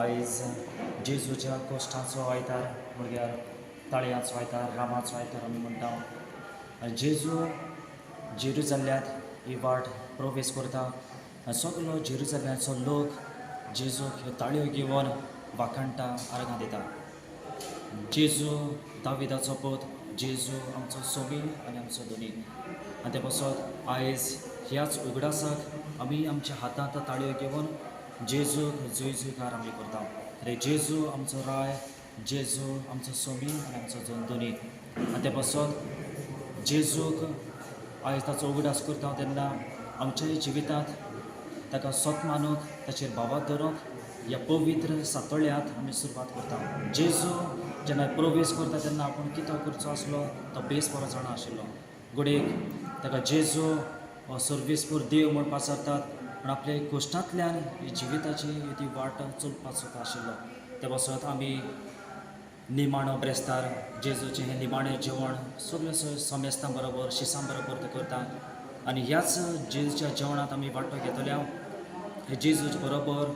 आयज जेजूच्या कोश्टांचो आयतार म्हळ्यार ताळयांचो आयतार रामाचो आयतार आमी म्हणटा. जेजू जेरुसलेमांत ही वाट प्रवेश करता. सगलो जेरुसलेमाचो लोक जेजूक ह्यो ताळयो घेवन वाखाणटा, आर्गां दिता. जेजू दाविदाचो पूत, जेजू आमचो सोबीन आनी आमचो दोनी. आनी ते पासत आयज ह्याच उगडासाक आमी आमच्या हातांत ताळयो घेवन जेजूक जय जयकार आमी करता. रे जेजू आमचो राय, जेजू आमचो सोबीन आनी आमचो दोनी. आनी ते पासत जेजूक आयज ताचो उगडास करता तेन्ना आमच्याय जिवितांत ताका स्वत मानूंक, ताचेर बाबात धरूंक ह्या पवित्र सातोळ्यांत आमी सुरवात करता. जेजू जेन्ना प्रवेश करता तेन्ना आपूण कितें करचो आसलो तो बेस बरो जाणा आशिल्लो. घडयेक ताका जेजू हो सर्वेस्पूर देव म्हूण पासरतात, पूण आपल्या कोश्टांतल्यान ही जिविताची ती वाट चलपाचो आशिल्लो. ते पासत आमी निमाणो ब्रेस्तार जेजूचें हें निमाणें जेवण सगळें समेस्तां बरोबर शिसां बरोबर ते करता. आनी ह्याच जेजूच्या जेवणांत आमी वांटो घेतल्या. हे जेजूच्या बरोबर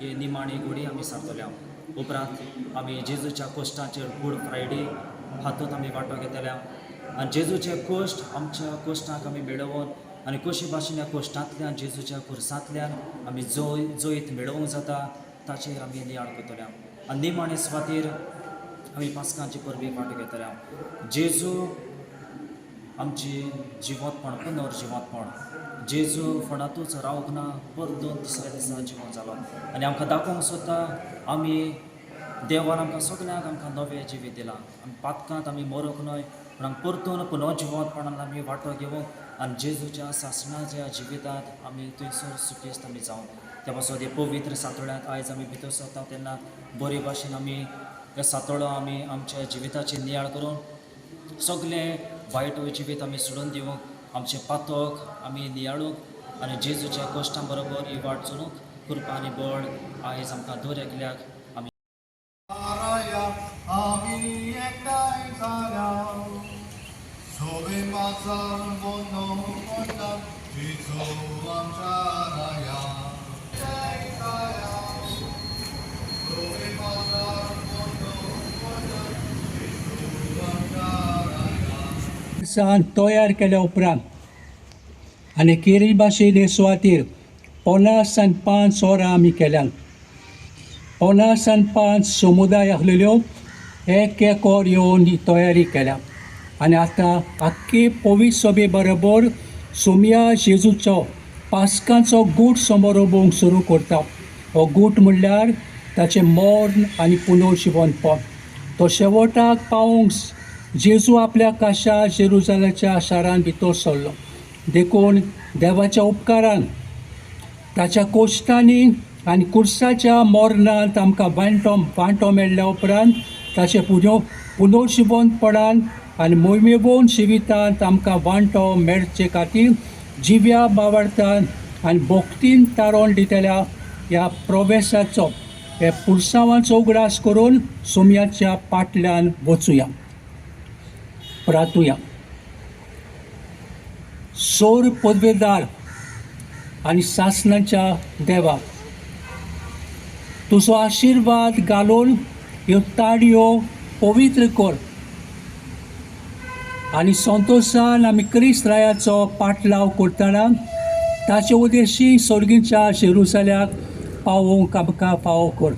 ही निमाणी घडी आमी सारतल्या. उपरांत आमी जेजूच्या कोश्टांचेर गूड फ्रायडे हातूंत आमी वांटो घेतल्या. आनी जेजूचे कोश्ट आमच्या कोश्टांक आमी मेळोवन आनी कशे भाशेन ह्या कोश्टांतल्यान जेजूच्या खुर्सांतल्यान आमी जैत मेळोवंक जाता ताचेर आमी नियाळ करतल्या. आनी निमाणे सुवातेर आमी पास्कांची परबीक वांटो घेतल्या. जेजू आमची जिवंतपण, पुनर्जिवंतपण. जेजू फणातूच रावूंक ना, परतून तिसऱ्या दिसा जिवंत जालो. आनी आमकां दाखोवंक सोदता आमी देवान आमकां सगल्यांक आमकां नवें जिवीत दिलां. आमी पातकांत आमी मरूंक न्हय, पूण आमी परतून पुनर्जिवंतपणान आमी वांटो घेवंक आनी जेजूच्या सासणाच्या जिवितांत आमी थंयसर सुखेस्त आमी जावं. त्या पासत हे पवित्र सातोळ्यांत आयज आमी भितर सरता तेन्ना बरे भाशेन आमी हे सातोळो आमी आमच्या जिविताची नियाळ करून सगळें वायट जिवीत आमी सोडून दिवंक, आमचें पातक आमी नियाळूंक आनी जेजूच्या कोश्टां बरोबर ही वाट चलूंक कृपा आनी बळ आयज आमकां दर एकल्याक आमी तयार केल्या उपरांत आनी केरी भाशेन हे सुवातेर 50 वरां आमी केल्यान. 50 समुदाय आसलेल्यो एक वर येवन ही तयारी केल्या. आनी आतां आख्खे पवित्र सभे बरोबर सोमया जेजूचो पास्कांचो गूट समारोह सुरू करता. हो गूट म्हणल्यार ताचें मरण आनी पुनर्जिवंतपण. तो शेवटाक पावूंक जेजू आपल्या काशा जेरुसलेमाच्या शारांत भितर सरलो. देखून देवाच्या उपकारान ताच्या कोश्टांनी आनी कुर्साच्या मरणांत आमकां वांटो मेळ्ळ्या उपरांत ताचे पुनर्जिवंतपणान आनी मोहिमेवून जिवितांत आमकां वांटो मेळचे खातीर जिव्या बावरतान आनी भोक्तीन तारोन दितल्या ह्या प्रवेशाचो हे पुरसांवांचो उगडास करून सोमयाच्या पाटल्यान वचुया. प्रार्थुया. सोर पदवेदार आनी सासणाच्या देवा, तुजो आशिर्वाद घालून ह्यो ताळयो पवित्र कर आनी संतोशान आमी क्रिस्तरायाचो पाटलाव करतना ताचे उद्देशी सर्गीच्या जेरुसल्याक पावोवंक आमकां फावो कर.